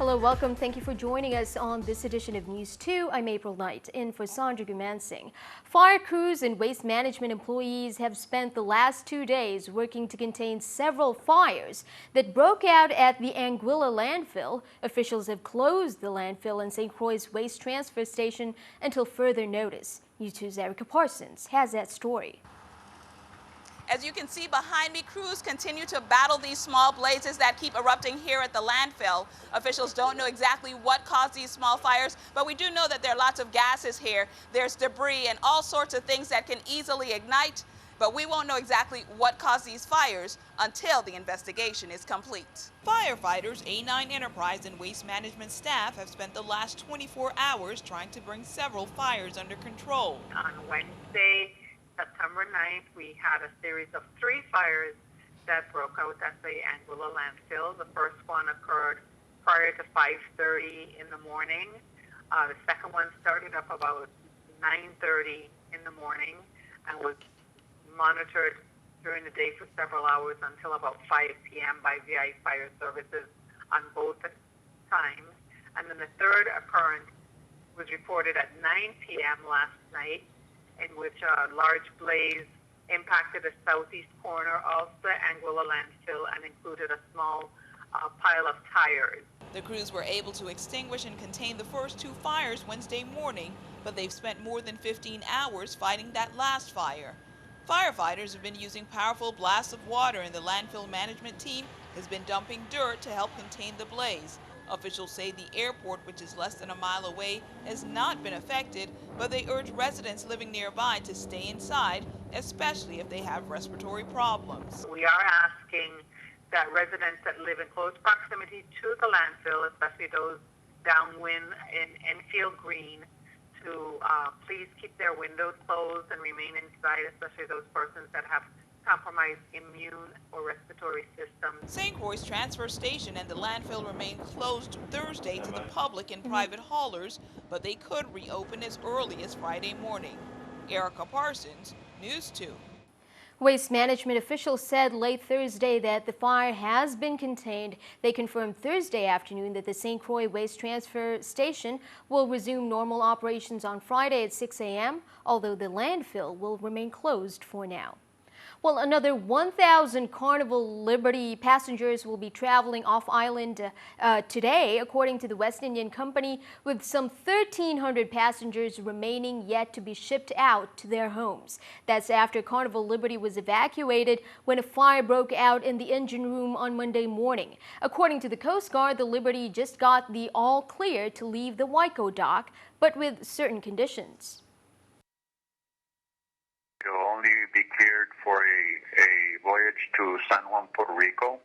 Hello, welcome. Thank you for joining us on this edition of News 2. I'm April Knight, in for Sandra Gumansing. Fire crews and waste management employees have spent the last 2 days working to contain several fires that broke out at the Anguilla landfill. Officials have closed the landfill and St. Croix's waste transfer station until further notice. News 2's Erica Parsons has that story. As you can see behind me, crews continue to battle these small blazes that keep erupting here at the landfill. Officials don't know exactly what caused these small fires, but we do know that there are lots of gases here. There's debris and all sorts of things that can easily ignite, but we won't know exactly what caused these fires until the investigation is complete. Firefighters, A9 Enterprise, and waste management staff have spent the last 24 hours trying to bring several fires under control. On Wednesday, September 9th, we had a series of 3 fires that broke out at the Anguilla landfill. The first one occurred prior to 5:30 in the morning. The second one started up about 9:30 in the morning and was monitored during the day for several hours until about 5 p.m. by VI Fire Services on both times. And then the third occurrence was reported at 9 p.m. last night, in which a large blaze impacted the southeast corner of the Anguilla landfill and included a small pile of tires. The crews were able to extinguish and contain the first 2 fires Wednesday morning, but they've spent more than 15 hours fighting that last fire. Firefighters have been using powerful blasts of water, and the landfill management team has been dumping dirt to help contain the blaze. Officials say the airport, which is less than a mile away, has not been affected, but they urge residents living nearby to stay inside, especially if they have respiratory problems. We are asking that residents that live in close proximity to the landfill, especially those downwind in Enfield Green, to please keep their windows closed and remain inside, especially those persons that have compromised immune or respiratory systems. St. Croix's transfer station and the landfill remain closed Thursday to the public and private haulers, but they could reopen as early as Friday morning. Erica Parsons, News 2. Waste management officials said late Thursday that the fire has been contained. They confirmed Thursday afternoon that the St. Croix Waste Transfer Station will resume normal operations on Friday at 6 a.m., although the landfill will remain closed for now. Well, another 1,000 Carnival Liberty passengers will be traveling off-island today, according to the West Indian Company, with some 1,300 passengers remaining yet to be shipped out to their homes. That's after Carnival Liberty was evacuated when a fire broke out in the engine room on Monday morning. According to the Coast Guard, the Liberty just got the all-clear to leave the Waiko dock, but with certain conditions. It will only be cleared for a voyage to San Juan, Puerto Rico,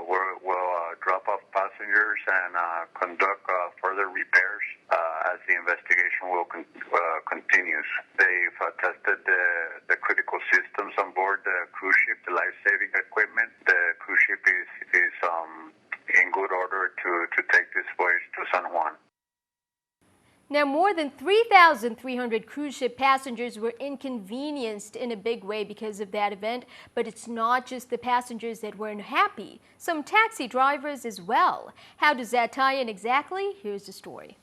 where we'll drop off passengers and conduct further repairs as the investigation will continues. They've tested the critical systems on board the cruise ship, the life-saving equipment. The cruise ship is in good order to take this voyage to San Juan. Now, more than 3,300 cruise ship passengers were inconvenienced in a big way because of that event. But it's not just the passengers that weren't happy. Some taxi drivers as well. How does that tie in exactly? Here's the story.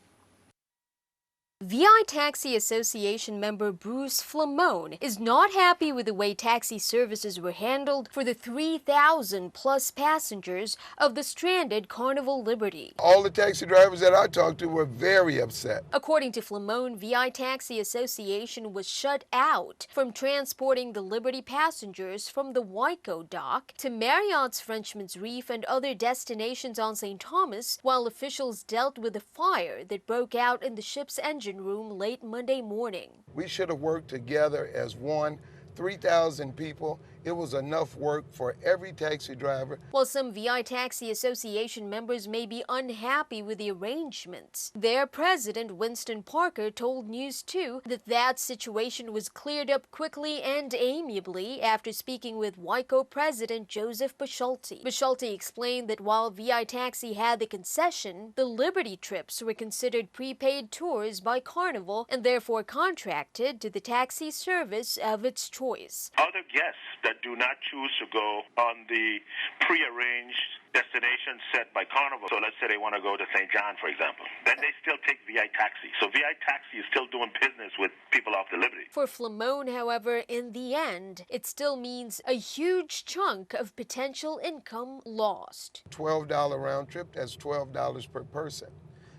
VI Taxi Association member Bruce Flamone is not happy with the way taxi services were handled for the 3,000 plus passengers of the stranded Carnival Liberty. All the taxi drivers that I talked to were very upset. According to Flamone, VI Taxi Association was shut out from transporting the Liberty passengers from the Waiko dock to Marriott's Frenchman's Reef and other destinations on St. Thomas, while officials dealt with a fire that broke out in the ship's engine room late Monday morning. We should have worked together as one. 3,000 people. It was enough work for every taxi driver. While some VI Taxi Association members may be unhappy with the arrangements, their president, Winston Parker, told News 2 that situation was cleared up quickly and amiably after speaking with Waiko president Joseph Bischulte. Bischulte explained that while VI Taxi had the concession, the Liberty trips were considered prepaid tours by Carnival and therefore contracted to the taxi service of its choice. Other guests that do not choose to go on the prearranged destination set by Carnival. So let's say they want to go to St. John, for example. Then they still take VI taxi. So VI taxi is still doing business with people off the Liberty. For Flamone, however, in the end, it still means a huge chunk of potential income lost. $12 round trip, that's $12 per person.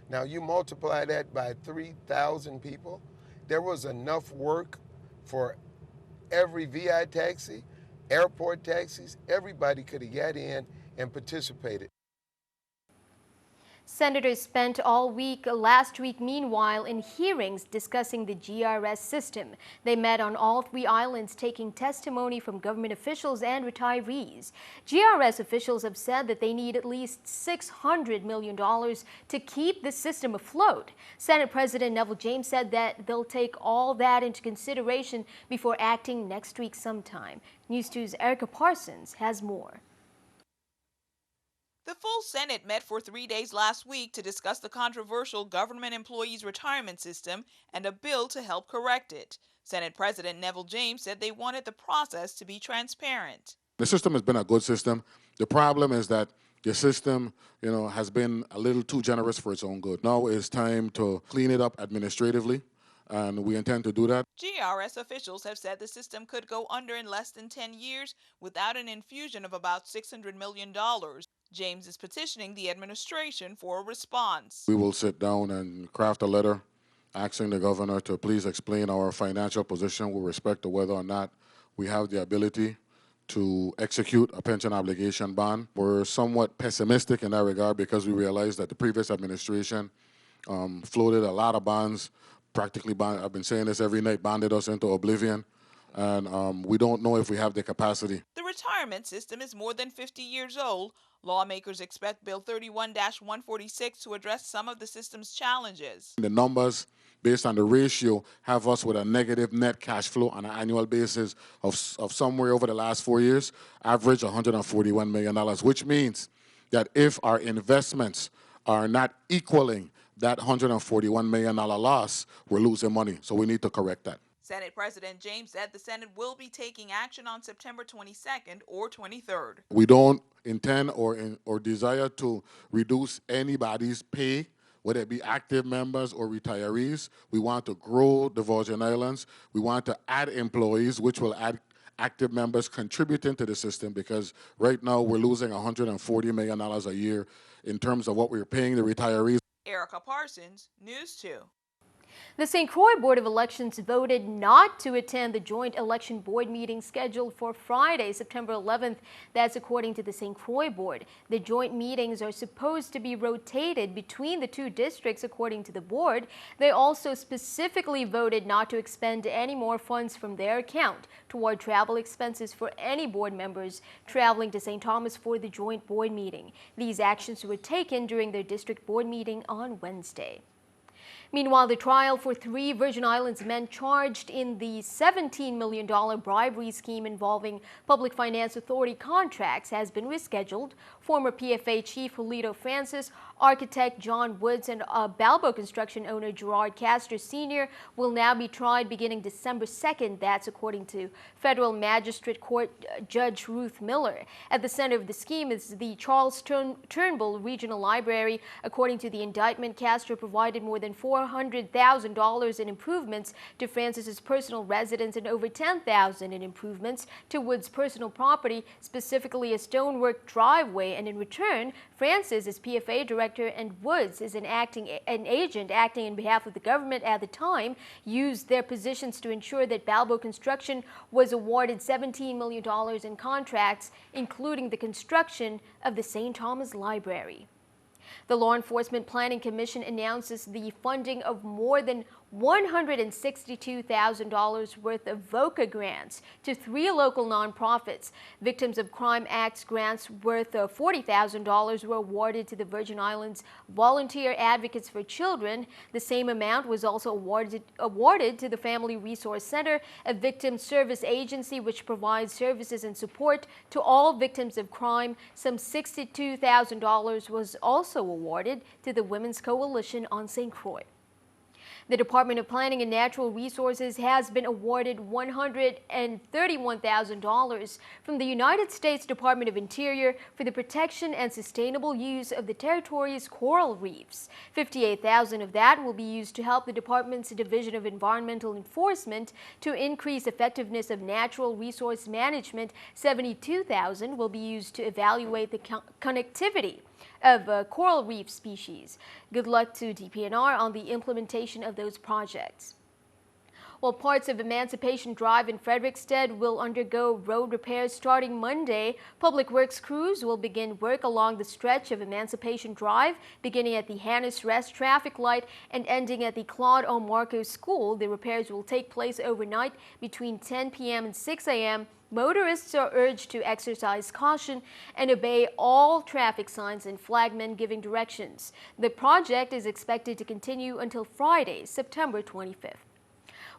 Now you multiply that by 3,000 people, there was enough work for every VI taxi, airport taxis, everybody could have got in and participated. Senators spent all week last week, meanwhile, in hearings discussing the GRS system. They met on all three islands, taking testimony from government officials and retirees. GRS officials have said that they need at least $600 million to keep the system afloat. Senate President Neville James said that they'll take all that into consideration before acting next week sometime. News 2's Erica Parsons has more. The full Senate met for 3 days last week to discuss the controversial government employees' retirement system and a bill to help correct it. Senate President Neville James said they wanted the process to be transparent. The system has been a good system. The problem is that the system, has been a little too generous for its own good. Now it's time to clean it up administratively, and we intend to do that. GRS officials have said the system could go under in less than 10 years without an infusion of about $600 million. James is petitioning the administration for a response. We will sit down and craft a letter asking the governor to please explain our financial position with respect to whether or not we have the ability to execute a pension obligation bond. We're somewhat pessimistic in that regard because we realize that the previous administration floated a lot of bonds, I've been saying this every night, bonded us into oblivion, and we don't know if we have the capacity. The retirement system is more than 50 years old. Lawmakers expect Bill 31-146 to address some of the system's challenges. The numbers, based on the ratio, have us with a negative net cash flow on an annual basis of somewhere over the last 4 years, average $141 million, which means that if our investments are not equaling that $141 million loss, we're losing money. So we need to correct that. Senate President James said the Senate will be taking action on September 22nd or 23rd. We don't intend or desire to reduce anybody's pay, whether it be active members or retirees. We want to grow the Virgin Islands. We want to add employees, which will add active members contributing to the system, because right now we're losing $140 million a year in terms of what we're paying the retirees. Erica Parsons, News 2. The St. Croix Board of Elections voted not to attend the joint election board meeting scheduled for Friday, September 11th. That's according to the St. Croix Board. The joint meetings are supposed to be rotated between the two districts, according to the board. They also specifically voted not to expend any more funds from their account toward travel expenses for any board members traveling to St. Thomas for the joint board meeting. These actions were taken during their district board meeting on Wednesday. Meanwhile, the trial for 3 Virgin Islands men charged in the $17 million bribery scheme involving Public Finance Authority contracts has been rescheduled. Former PFA Chief Julito Francis, architect John Woods, and Balbo construction owner Gerard Castor Sr. will now be tried beginning December 2nd. That's according to Federal Magistrate Court Judge Ruth Miller. At the center of the scheme is the Charles Turnbull Regional Library. According to the indictment, Castor provided more than $400,000 in improvements to Francis's personal residence and over $10,000 in improvements to Woods' personal property, specifically a stonework driveway. And in return, Francis is PFA director and Woods is an agent acting on behalf of the government at the time, used their positions to ensure that Balbo Construction was awarded $17 million in contracts, including the construction of the St. Thomas Library. The Law Enforcement Planning Commission announces the funding of more than $162,000 worth of VOCA grants to 3 local nonprofits. Victims of Crime Act's grants worth $40,000 were awarded to the Virgin Islands Volunteer Advocates for Children. The same amount was also awarded to the Family Resource Center, a victim service agency which provides services and support to all victims of crime. Some $62,000 was also awarded to the Women's Coalition on St. Croix. The Department of Planning and Natural Resources has been awarded $131,000 from the United States Department of Interior for the protection and sustainable use of the territory's coral reefs. $58,000 of that will be used to help the department's Division of Environmental Enforcement to increase effectiveness of natural resource management. $72,000 will be used to evaluate the connectivity of coral reef species. Good luck to DPNR on the implementation of those projects. While parts of Emancipation Drive in Frederickstead will undergo road repairs starting Monday, Public Works crews will begin work along the stretch of Emancipation Drive, beginning at the Hannes Rest traffic light and ending at the Claude O. Marco School. The repairs will take place overnight between 10 p.m. and 6 a.m. Motorists are urged to exercise caution and obey all traffic signs and flagmen giving directions. The project is expected to continue until Friday, September 25th.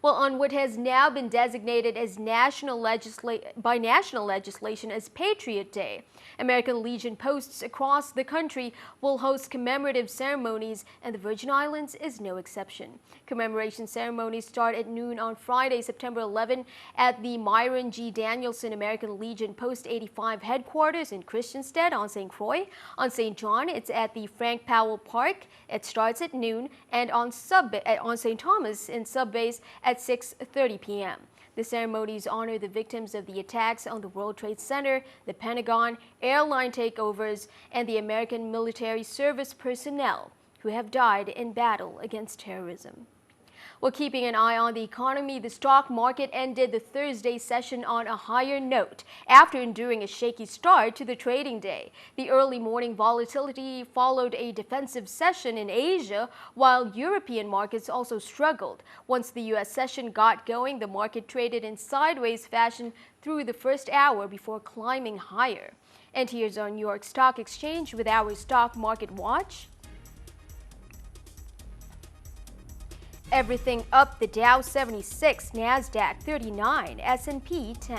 Well, on what has now been designated as by national legislation as Patriot Day, American Legion posts across the country will host commemorative ceremonies, and the Virgin Islands is no exception. Commemoration ceremonies start at noon on Friday, September 11, at the Myron G. Danielson American Legion Post 85 headquarters in Christiansted on St. Croix. On St. John, it's at the Frank Powell Park. It starts at noon, and on St. Thomas in Subbase at 6:30 p.m. The ceremonies honor the victims of the attacks on the World Trade Center, the Pentagon, airline takeovers, and the American military service personnel who have died in battle against terrorism. Well, keeping an eye on the economy, the stock market ended the Thursday session on a higher note after enduring a shaky start to the trading day. The early morning volatility followed a defensive session in Asia, while European markets also struggled. Once the U.S. session got going, the market traded in sideways fashion through the first hour before climbing higher. And here's our New York Stock Exchange with our stock market watch. Everything up: the Dow 76, NASDAQ 39, S&P 10.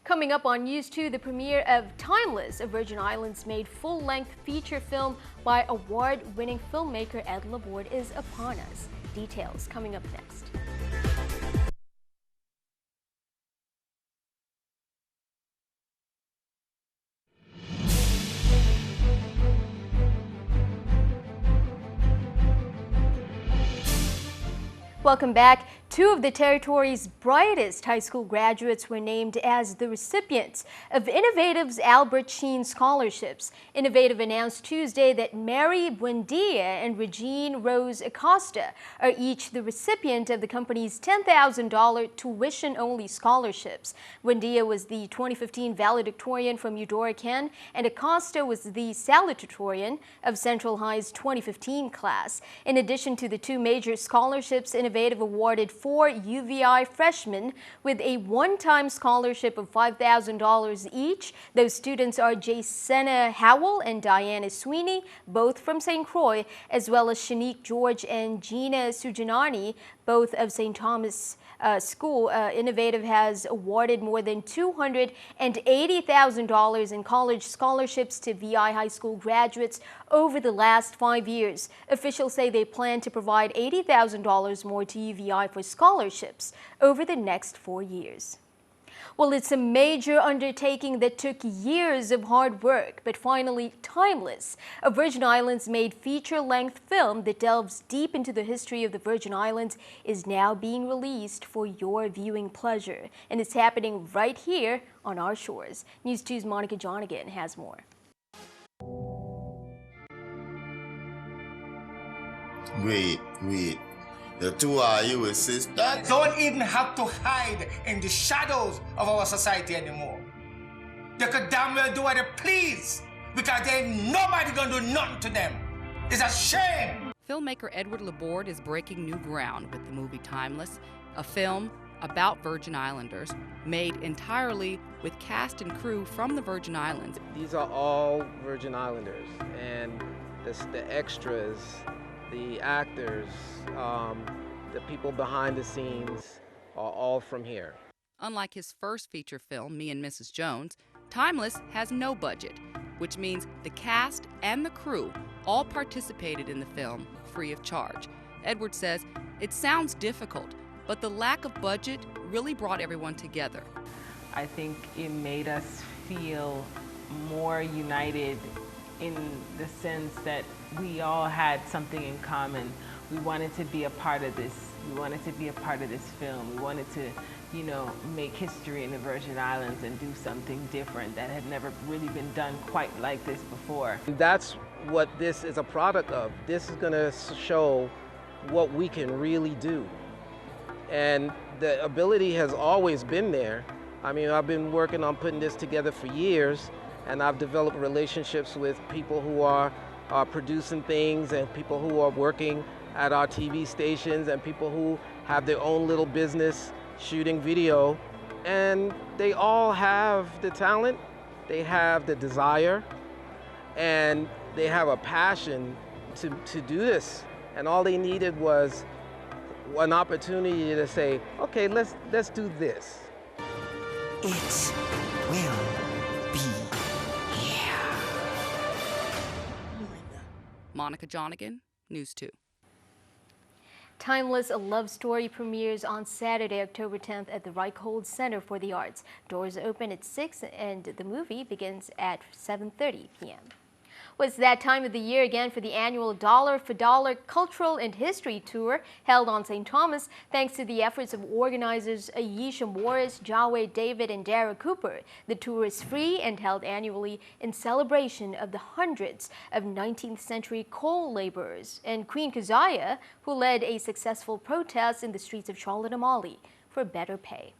Coming up on News 2, the premiere of Timeless, a Virgin Islands-made full-length feature film by award-winning filmmaker Ed Laborde, is upon us. Details coming up next. Welcome back. Two of the territory's brightest high school graduates were named as the recipients of Innovative's Albert Sheen scholarships. Innovative announced Tuesday that Mary Buendia and Regine Rose Acosta are each the recipient of the company's $10,000 tuition-only scholarships. Buendia was the 2015 valedictorian from Eudora Ken, and Acosta was the salutatorian of Central High's 2015 class. In addition to the two major scholarships, Innovative awarded 4 UVI freshmen with a one-time scholarship of $5,000 each. Those students are Jasena Howell and Diana Sweeney, both from St. Croix, as well as Shanique George and Gina Sujanani, both of St. Thomas School. Innovative has awarded more than $280,000 in college scholarships to VI high school graduates over the last 5 years. Officials say they plan to provide $80,000 more to UVI for scholarships over the next 4 years. Well, it's a major undertaking that took years of hard work, but finally Timeless, a Virgin Islands-made feature-length film that delves deep into the history of the Virgin Islands, is now being released for your viewing pleasure. And it's happening right here on our shores. News 2's Monica Jonigan has more. Wait. The two of you is sisters? Don't even have to hide in the shadows of our society anymore. They could damn well do what they please, because there ain't nobody gonna do nothing to them. It's a shame. Filmmaker Edward Laborde is breaking new ground with the movie Timeless, a film about Virgin Islanders made entirely with cast and crew from the Virgin Islands. These are all Virgin Islanders, and the extras, the actors, the people behind the scenes are all from here. Unlike his first feature film, Me and Mrs. Jones, Timeless has no budget, which means the cast and the crew all participated in the film free of charge. Edwards says it sounds difficult, but the lack of budget really brought everyone together. I think it made us feel more united in the sense that we all had something in common. We wanted to be a part of this. We wanted to be a part of this film. We wanted to, you know, make history in the Virgin Islands and do something different that had never really been done quite like this before. That's what this is a product of. This is going to show what we can really do. And the ability has always been there. I mean, I've been working on putting this together for years, and I've developed relationships with people who are producing things and people who are working at our TV stations and people who have their own little business shooting video. And they all have the talent, they have the desire, and they have a passion to do this. And all they needed was an opportunity to say, okay, let's do this. It will be here. Monica Jonigan, News 2. Timeless, a love story premieres on Saturday, October 10th at the Reichhold Center for the Arts. Doors open at 6 and the movie begins at 7:30 p.m. Well, it's that time of the year again for the annual Dollar for Dollar Cultural and History Tour held on St. Thomas. Thanks to the efforts of organizers Ayesha Morris, Jawed David, and Dara Cooper. The tour is free and held annually in celebration of the hundreds of 19th century coal laborers and Queen Keziah, who led a successful protest in the streets of Charlotte Amalie for better pay.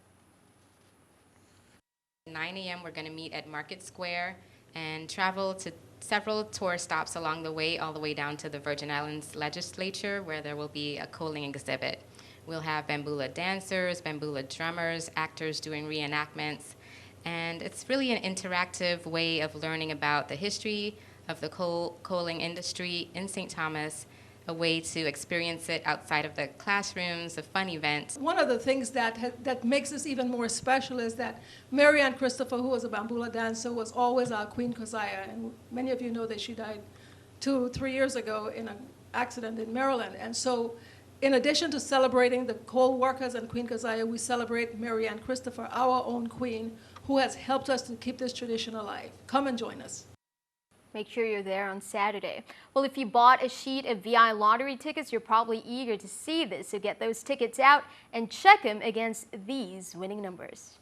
9 a.m. we're going to meet at Market Square and travel to several tour stops along the way, all the way down to the Virgin Islands Legislature, where there will be a coaling exhibit. We'll have bambula dancers, bambula drummers, actors doing reenactments, and it's really an interactive way of learning about the history of the coaling industry in St. Thomas, a way to experience it outside of the classrooms, a fun event. One of the things that makes this even more special is that Mary Ann Christopher, who was a bambula dancer, was always our Queen Keziah, and many of you know that she died 2-3 years ago in an accident in Maryland. And so in addition to celebrating the coal workers and Queen Keziah, we celebrate Mary Ann Christopher, our own queen, who has helped us to keep this tradition alive. Come and join us. Make sure you're there on Saturday. Well, if you bought a sheet of VI lottery tickets, you're probably eager to see this. So get those tickets out and check them against these winning numbers.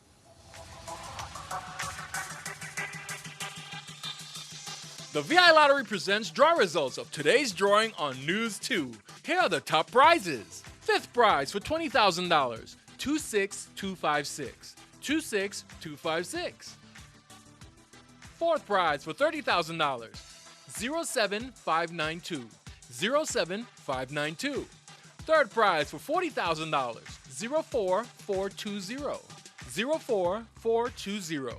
The VI Lottery presents draw results of today's drawing on News 2. Here are the top prizes. Fifth prize for $20,000, 26256. 26256. Fourth prize for $30,000, 07592. 07592. Third prize for $40,000, 04420. 04420.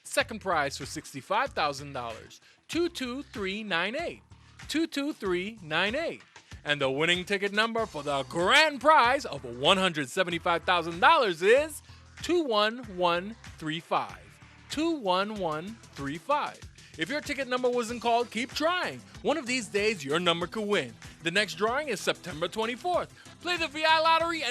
Second prize for $65,000, 22398. 22398. And the winning ticket number for the grand prize of $175,000 is 21135. 21135. If your ticket number wasn't called, keep trying. One of these days, your number could win. The next drawing is September 24th. Play the VI Lottery and